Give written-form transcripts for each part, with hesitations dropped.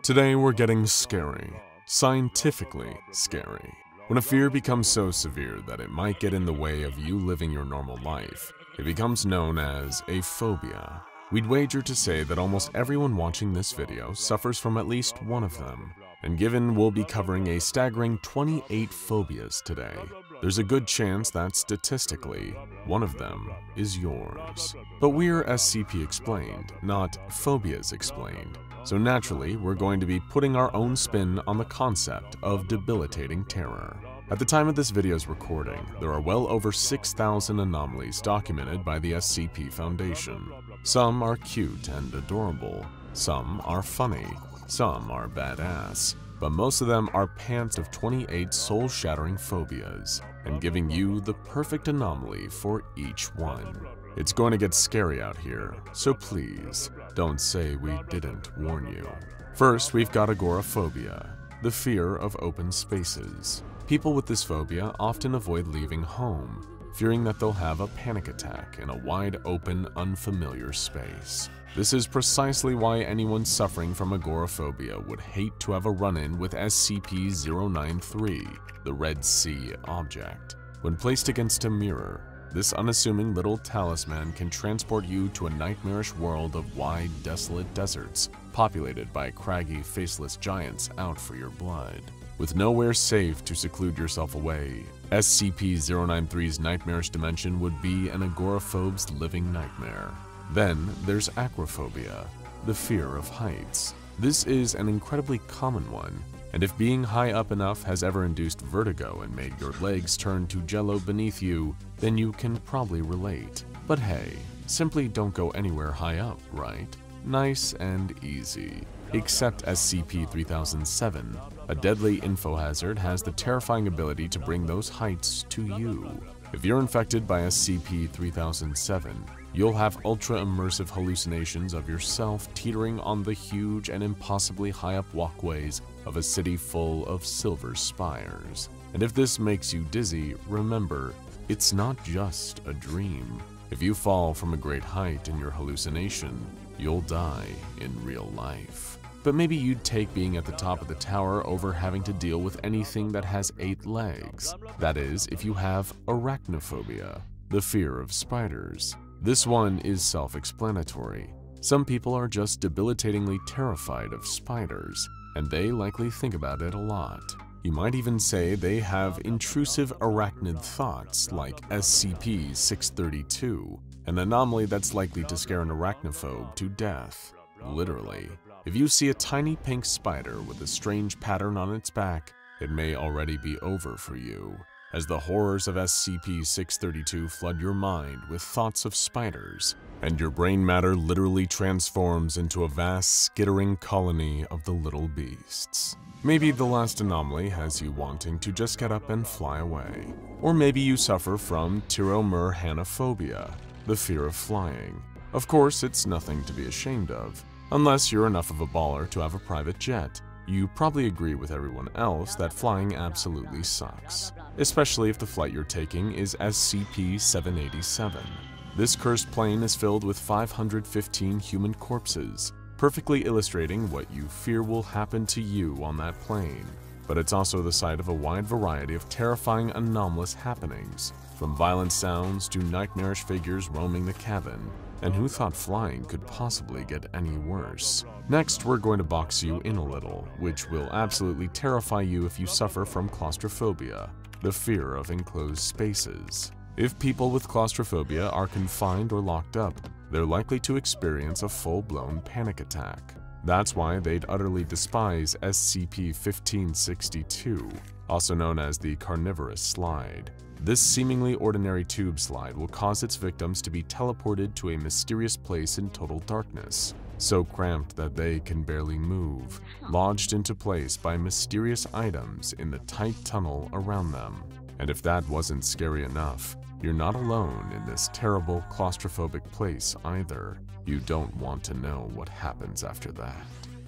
Today we're getting scary, scientifically scary. When a fear becomes so severe that it might get in the way of you living your normal life, it becomes known as a phobia. We'd wager to say that almost everyone watching this video suffers from at least one of them. And given we'll be covering a staggering 28 phobias today, there's a good chance that statistically, one of them is yours. But we're SCP Explained, not Phobias Explained. So naturally, we're going to be putting our own spin on the concept of debilitating terror. At the time of this video's recording, there are well over 6,000 anomalies documented by the SCP Foundation. Some are cute and adorable, some are funny, some are badass, but most of them are pants of 28 soul-shattering phobias, and giving you the perfect anomaly for each one. It's going to get scary out here, so please, don't say we didn't warn you. First, we've got agoraphobia, the fear of open spaces. People with this phobia often avoid leaving home, fearing that they'll have a panic attack in a wide-open, unfamiliar space. This is precisely why anyone suffering from agoraphobia would hate to have a run-in with SCP-093, the Red Sea object. When placed against a mirror, this unassuming little talisman can transport you to a nightmarish world of wide, desolate deserts, populated by craggy, faceless giants out for your blood. With nowhere safe to seclude yourself away, SCP-093's nightmarish dimension would be an agoraphobe's living nightmare. Then there's acrophobia, the fear of heights. This is an incredibly common one, and if being high up enough has ever induced vertigo and made your legs turn to jello beneath you, then you can probably relate. But hey, simply don't go anywhere high up, right? Nice and easy. Except SCP-3007, a deadly info hazard has the terrifying ability to bring those heights to you. If you're infected by SCP-3007, you'll have ultra-immersive hallucinations of yourself teetering on the huge and impossibly high-up walkways of a city full of silver spires. And if this makes you dizzy, remember, it's not just a dream. If you fall from a great height in your hallucination, you'll die in real life. But maybe you'd take being at the top of the tower over having to deal with anything that has 8 legs. That is, if you have arachnophobia, the fear of spiders. This one is self-explanatory. Some people are just debilitatingly terrified of spiders, and they likely think about it a lot. You might even say they have intrusive arachnid thoughts like SCP-632, an anomaly that's likely to scare an arachnophobe to death. Literally. If you see a tiny pink spider with a strange pattern on its back, it may already be over for you, as the horrors of SCP-632 flood your mind with thoughts of spiders, and your brain matter literally transforms into a vast, skittering colony of the little beasts. Maybe the last anomaly has you wanting to just get up and fly away. Or maybe you suffer from pteromyrhanophobia, the fear of flying. Of course, it's nothing to be ashamed of. Unless you're enough of a baller to have a private jet, you probably agree with everyone else that flying absolutely sucks, especially if the flight you're taking is SCP-787. This cursed plane is filled with 515 human corpses, perfectly illustrating what you fear will happen to you on that plane. But it's also the site of a wide variety of terrifying anomalous happenings, from violent sounds to nightmarish figures roaming the cabin. And who thought flying could possibly get any worse? Next, we're going to box you in a little, which will absolutely terrify you if you suffer from claustrophobia, the fear of enclosed spaces. If people with claustrophobia are confined or locked up, they're likely to experience a full-blown panic attack. That's why they'd utterly despise SCP-1562, also known as the carnivorous slide. This seemingly ordinary tube slide will cause its victims to be teleported to a mysterious place in total darkness, so cramped that they can barely move, lodged into place by mysterious items in the tight tunnel around them. And if that wasn't scary enough, you're not alone in this terrible claustrophobic place either. You don't want to know what happens after that.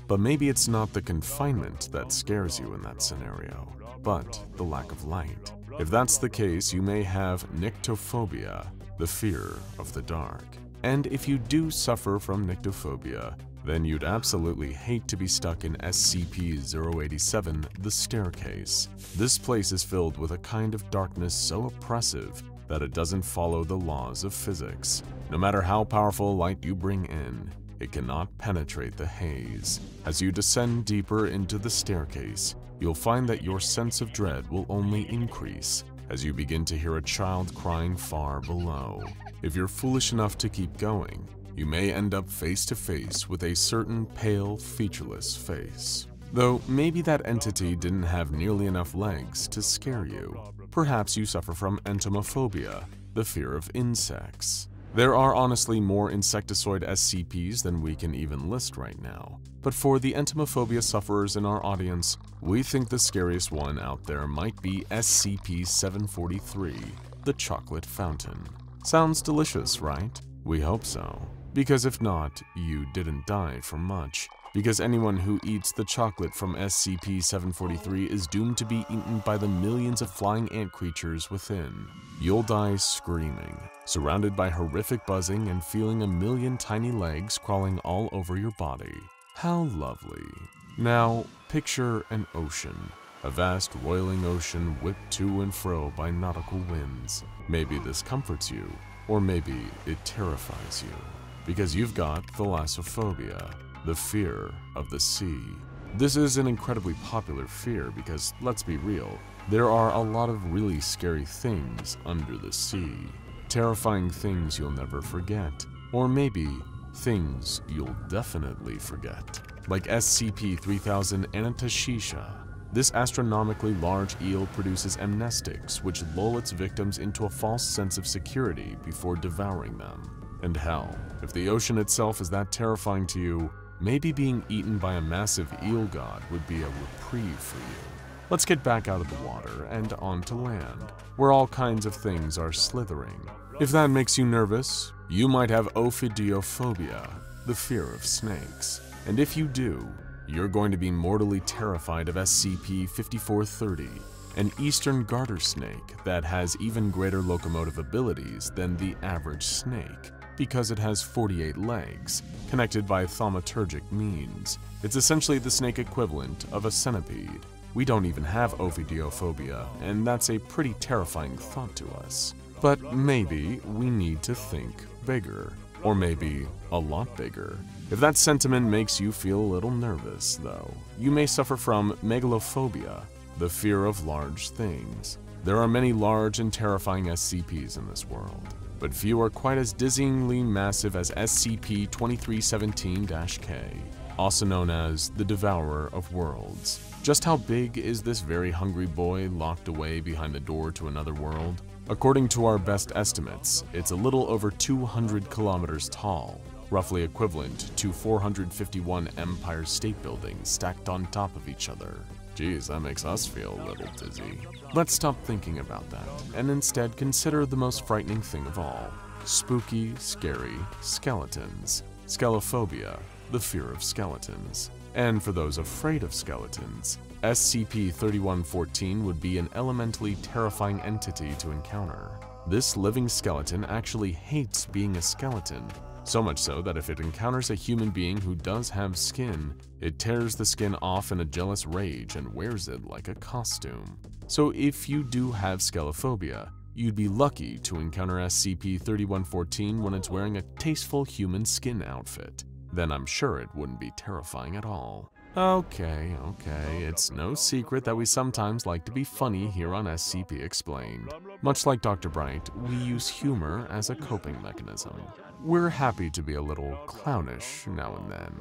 But maybe it's not the confinement that scares you in that scenario, but the lack of light. If that's the case, you may have nyctophobia, the fear of the dark. And if you do suffer from nyctophobia, then you'd absolutely hate to be stuck in SCP-087, the Staircase. This place is filled with a kind of darkness so oppressive that it doesn't follow the laws of physics. No matter how powerful light you bring in, it cannot penetrate the haze. As you descend deeper into the staircase, you'll find that your sense of dread will only increase as you begin to hear a child crying far below. If you're foolish enough to keep going, you may end up face to face with a certain pale, featureless face. Though maybe that entity didn't have nearly enough legs to scare you. Perhaps you suffer from entomophobia, the fear of insects. There are honestly more insectoid SCPs than we can even list right now. But for the entomophobia sufferers in our audience, we think the scariest one out there might be SCP-743, the Chocolate Fountain. Sounds delicious, right? We hope so. Because if not, you didn't die for much. Because anyone who eats the chocolate from SCP-743 is doomed to be eaten by the millions of flying ant creatures within. You'll die screaming, surrounded by horrific buzzing and feeling a million tiny legs crawling all over your body. How lovely. Now, picture an ocean. A vast roiling ocean whipped to and fro by nautical winds. Maybe this comforts you, or maybe it terrifies you. Because you've got thalassophobia, the fear of the sea. This is an incredibly popular fear because, let's be real, there are a lot of really scary things under the sea. Terrifying things you'll never forget. Or maybe things you'll definitely forget. Like SCP-3000 Anatashiya. This astronomically large eel produces amnestics which lull its victims into a false sense of security before devouring them. And hell, if the ocean itself is that terrifying to you, maybe being eaten by a massive eel god would be a reprieve for you. Let's get back out of the water and onto land, where all kinds of things are slithering. If that makes you nervous, you might have ophidiophobia, the fear of snakes. And if you do, you're going to be mortally terrified of SCP-5430, an eastern garter snake that has even greater locomotive abilities than the average snake, because it has 48 legs, connected by thaumaturgic means. It's essentially the snake equivalent of a centipede. We don't even have ophidiophobia, and that's a pretty terrifying thought to us. But maybe we need to think bigger, or maybe a lot bigger. If that sentiment makes you feel a little nervous, though, you may suffer from megalophobia, the fear of large things. There are many large and terrifying SCPs in this world, but few are quite as dizzyingly massive as SCP-2317-K, also known as the Devourer of Worlds. Just how big is this very hungry boy locked away behind the door to another world? According to our best estimates, it's a little over 200 kilometers tall, roughly equivalent to 451 Empire State Buildings stacked on top of each other. Geez, that makes us feel a little dizzy. Let's stop thinking about that, and instead consider the most frightening thing of all. Spooky, scary skeletons. Skelophobia, the fear of skeletons. And for those afraid of skeletons, SCP-3114 would be an elementally terrifying entity to encounter. This living skeleton actually hates being a skeleton, so much so that if it encounters a human being who does have skin, it tears the skin off in a jealous rage and wears it like a costume. So if you do have skelophobia, you'd be lucky to encounter SCP-3114 when it's wearing a tasteful human skin outfit. Then I'm sure it wouldn't be terrifying at all. Okay, it's no secret that we sometimes like to be funny here on SCP Explained. Much like Dr. Bright, we use humor as a coping mechanism. We're happy to be a little clownish now and then.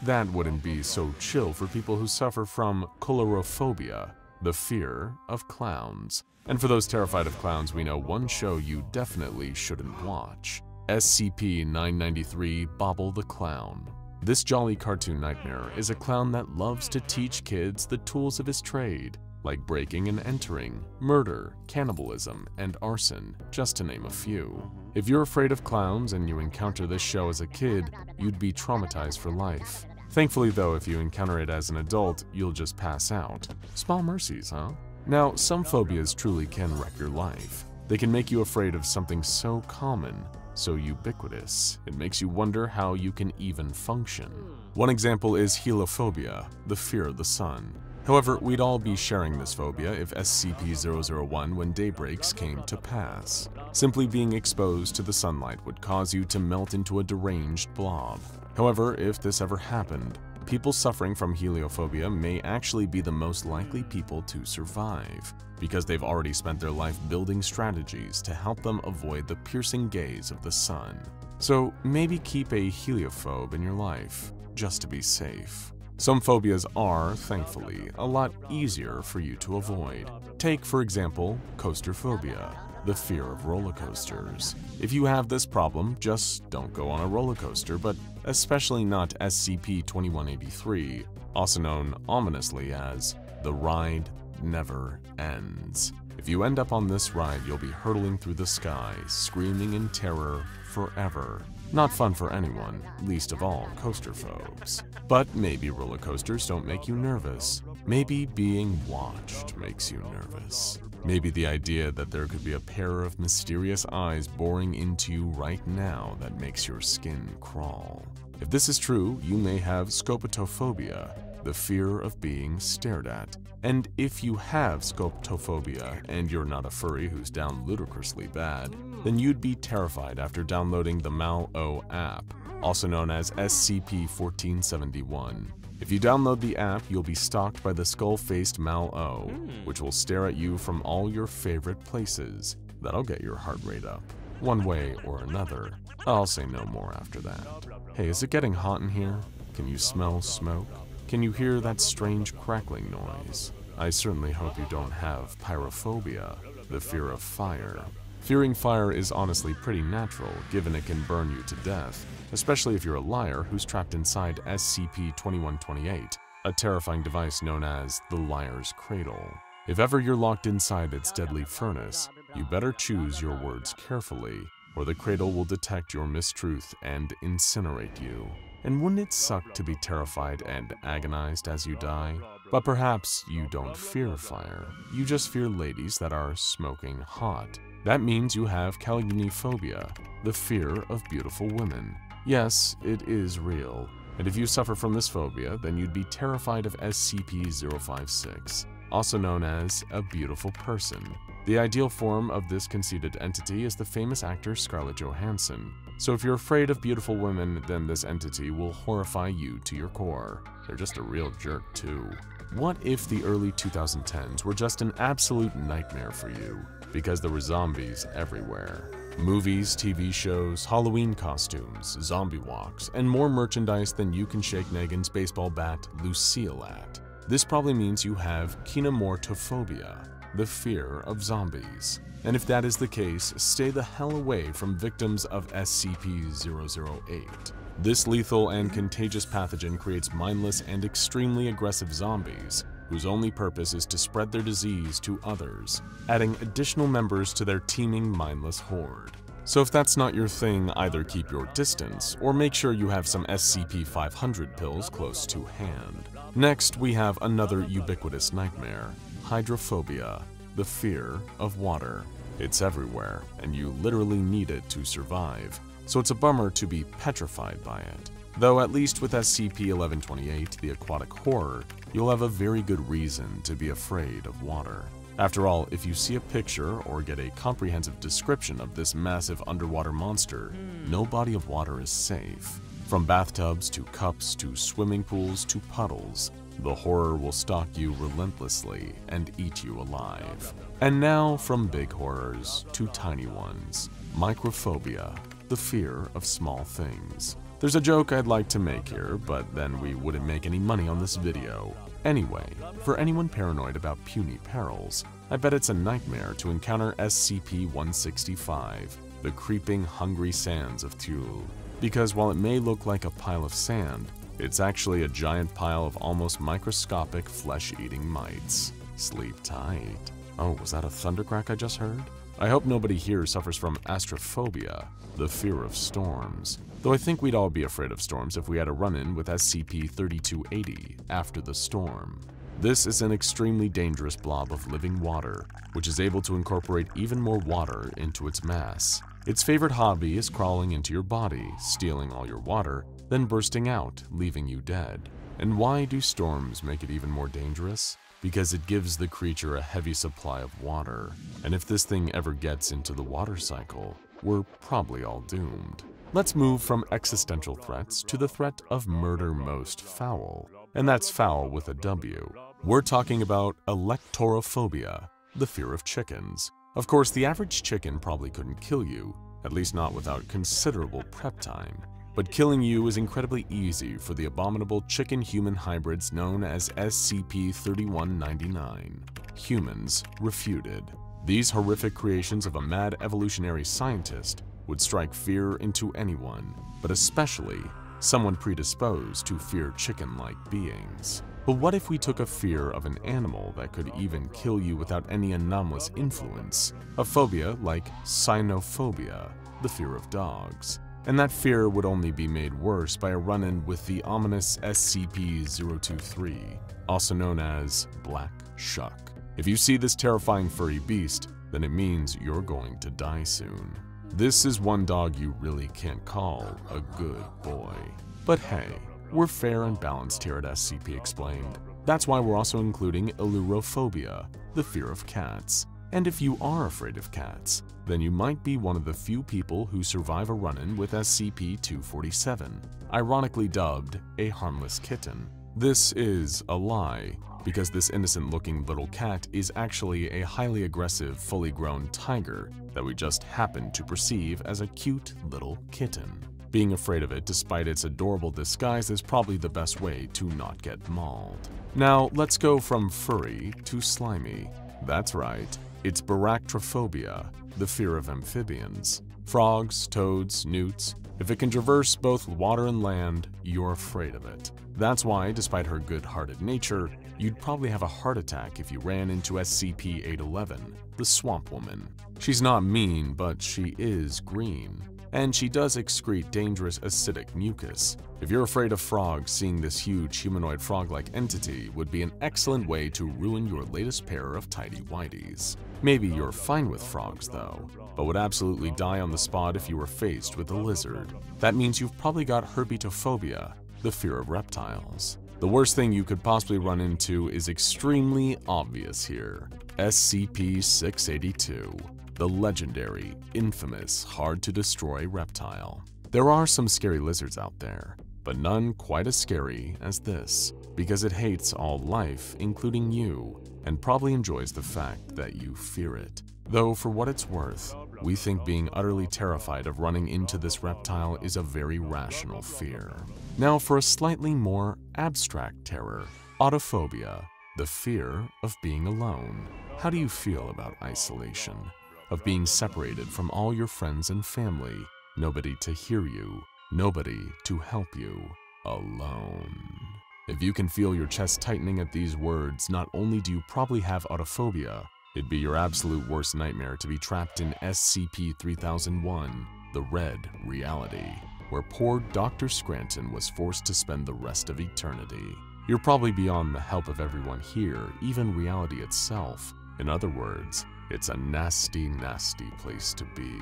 That wouldn't be so chill for people who suffer from colorophobia, the fear of clowns. And for those terrified of clowns, we know one show you definitely shouldn't watch. SCP-993 Bobble the Clown. This jolly cartoon nightmare is a clown that loves to teach kids the tools of his trade, like breaking and entering, murder, cannibalism, and arson, just to name a few. If you're afraid of clowns and you encounter this show as a kid, you'd be traumatized for life. Thankfully though, if you encounter it as an adult, you'll just pass out. Small mercies, huh? Now, some phobias truly can wreck your life. They can make you afraid of something so common so ubiquitous, it makes you wonder how you can even function. One example is heliophobia, the fear of the sun. However, we'd all be sharing this phobia if SCP-001 when daybreaks came to pass. Simply being exposed to the sunlight would cause you to melt into a deranged blob. However, if this ever happened, people suffering from heliophobia may actually be the most likely people to survive, because they've already spent their life building strategies to help them avoid the piercing gaze of the sun. So maybe keep a heliophobe in your life, just to be safe. Some phobias are, thankfully, a lot easier for you to avoid. Take, for example, coasterphobia, the fear of roller coasters. If you have this problem, just don't go on a roller coaster, but especially not SCP-2183, also known ominously as the ride never ends. If you end up on this ride, you'll be hurtling through the sky, screaming in terror forever. Not fun for anyone, least of all coasterphobes. But maybe roller coasters don't make you nervous. Maybe being watched makes you nervous. Maybe the idea that there could be a pair of mysterious eyes boring into you right now that makes your skin crawl. If this is true, you may have scopotophobia, the fear of being stared at. And if you have scopotophobia and you're not a furry who's down ludicrously bad, then you'd be terrified after downloading the Mal-O app, also known as SCP-1471. If you download the app, you'll be stalked by the skull-faced Mal-O, which will stare at you from all your favorite places. That'll get your heart rate up, one way or another. I'll say no more after that. Hey, is it getting hot in here? Can you smell smoke? Can you hear that strange crackling noise? I certainly hope you don't have pyrophobia, the fear of fire. Fearing fire is honestly pretty natural, given it can burn you to death, especially if you're a liar who's trapped inside SCP-2128, a terrifying device known as the Liar's Cradle. If ever you're locked inside its deadly furnace, you better choose your words carefully, or the cradle will detect your mistruth and incinerate you. And wouldn't it suck to be terrified and agonized as you die? But perhaps you don't fear fire, you just fear ladies that are smoking hot. That means you have caluniphobia, the fear of beautiful women. Yes, it is real, and if you suffer from this phobia, then you'd be terrified of SCP-056, also known as a beautiful person. The ideal form of this conceited entity is the famous actor Scarlett Johansson. So if you're afraid of beautiful women, then this entity will horrify you to your core. They're just a real jerk too. What if the early 2010s were just an absolute nightmare for you, because there were zombies everywhere? Movies, TV shows, Halloween costumes, zombie walks, and more merchandise than you can shake Negan's baseball bat Lucille at. This probably means you have kinemortophobia, the fear of zombies. And if that is the case, stay the hell away from victims of SCP-008. This lethal and contagious pathogen creates mindless and extremely aggressive zombies, whose only purpose is to spread their disease to others, adding additional members to their teeming mindless horde. So if that's not your thing, either keep your distance, or make sure you have some SCP-500 pills close to hand. Next, we have another ubiquitous nightmare, hydrophobia, the fear of water. It's everywhere, and you literally need it to survive, so it's a bummer to be petrified by it. Though at least with SCP-1128, the aquatic horror, you'll have a very good reason to be afraid of water. After all, if you see a picture or get a comprehensive description of this massive underwater monster, no body of water is safe. From bathtubs to cups to swimming pools to puddles, the horror will stalk you relentlessly and eat you alive. And now from big horrors to tiny ones, microphobia, the fear of small things. There's a joke I'd like to make here, but then we wouldn't make any money on this video. Anyway, for anyone paranoid about puny perils, I bet it's a nightmare to encounter SCP-165, the creeping, hungry sands of Thule. Because while it may look like a pile of sand, it's actually a giant pile of almost microscopic flesh-eating mites. Sleep tight. Oh, was that a thundercrack I just heard? I hope nobody here suffers from astrophobia, the fear of storms. Though I think we'd all be afraid of storms if we had a run-in with SCP-3280 after the storm. This is an extremely dangerous blob of living water, which is able to incorporate even more water into its mass. Its favorite hobby is crawling into your body, stealing all your water, then bursting out, leaving you dead. And why do storms make it even more dangerous? Because it gives the creature a heavy supply of water. And if this thing ever gets into the water cycle, we're probably all doomed. Let's move from existential threats to the threat of murder most foul. And that's foul with a W. We're talking about electorophobia, the fear of chickens. Of course, the average chicken probably couldn't kill you, at least not without considerable prep time. But killing you is incredibly easy for the abominable chicken-human hybrids known as SCP-3199. Humans refuted. These horrific creations of a mad evolutionary scientist would strike fear into anyone, but especially someone predisposed to fear chicken-like beings. But what if we took a fear of an animal that could even kill you without any anomalous influence? A phobia like cynophobia, the fear of dogs. And that fear would only be made worse by a run-in with the ominous SCP-023, also known as Black Shuck. If you see this terrifying furry beast, then it means you're going to die soon. This is one dog you really can't call a good boy. But hey, we're fair and balanced here at SCP Explained. That's why we're also including Ailurophobia, the fear of cats. And if you are afraid of cats, then you might be one of the few people who survive a run-in with SCP-247, ironically dubbed a harmless kitten. This is a lie, because this innocent-looking little cat is actually a highly aggressive, fully grown tiger that we just happen to perceive as a cute little kitten. Being afraid of it despite its adorable disguise is probably the best way to not get mauled. Now, let's go from furry to slimy. That's right, it's Baraktроphobia, the fear of amphibians. Frogs, toads, newts. If it can traverse both water and land, you're afraid of it. That's why, despite her good-hearted nature, you'd probably have a heart attack if you ran into SCP-811, the Swamp Woman. She's not mean, but she is green. And she does excrete dangerous acidic mucus. If you're afraid of frogs, seeing this huge humanoid frog-like entity would be an excellent way to ruin your latest pair of tighty-whities. Maybe you're fine with frogs though, but would absolutely die on the spot if you were faced with a lizard. That means you've probably got herpetophobia, the fear of reptiles. The worst thing you could possibly run into is extremely obvious here. SCP-682. The legendary, infamous, hard-to-destroy reptile. There are some scary lizards out there, but none quite as scary as this, because it hates all life, including you, and probably enjoys the fact that you fear it. Though for what it's worth, we think being utterly terrified of running into this reptile is a very rational fear. Now for a slightly more abstract terror, autophobia, the fear of being alone. How do you feel about isolation? Of being separated from all your friends and family, nobody to hear you, nobody to help you, alone. If you can feel your chest tightening at these words, not only do you probably have autophobia, it'd be your absolute worst nightmare to be trapped in SCP-3001, the Red Reality, where poor Dr. Scranton was forced to spend the rest of eternity. You're probably beyond the help of everyone here, even reality itself. In other words, it's a nasty, nasty place to be,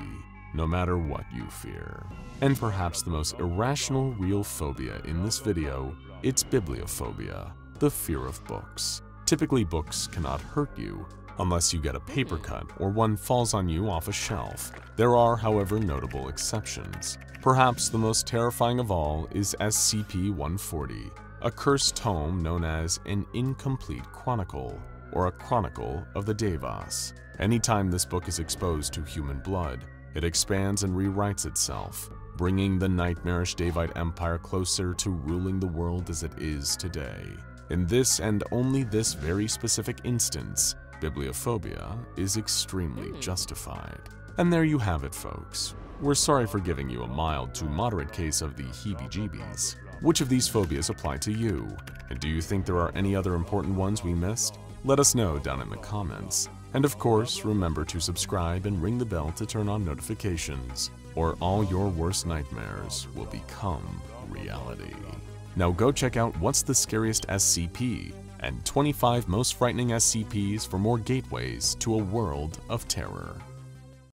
no matter what you fear. And perhaps the most irrational real phobia in this video, it's bibliophobia, the fear of books. Typically, books cannot hurt you unless you get a paper cut or one falls on you off a shelf. There are, however, notable exceptions. Perhaps the most terrifying of all is SCP-140, a cursed tome known as an incomplete chronicle, or a chronicle of the Devas. Anytime this book is exposed to human blood, it expands and rewrites itself, bringing the nightmarish Devite Empire closer to ruling the world as it is today. In this and only this very specific instance, bibliophobia is extremely justified. And there you have it, folks. We're sorry for giving you a mild to moderate case of the heebie-jeebies. Which of these phobias apply to you? And do you think there are any other important ones we missed? Let us know down in the comments. And of course, remember to subscribe and ring the bell to turn on notifications, or all your worst nightmares will become reality. Now go check out What's the Scariest SCP and 25 Most Frightening SCPs for more gateways to a world of terror.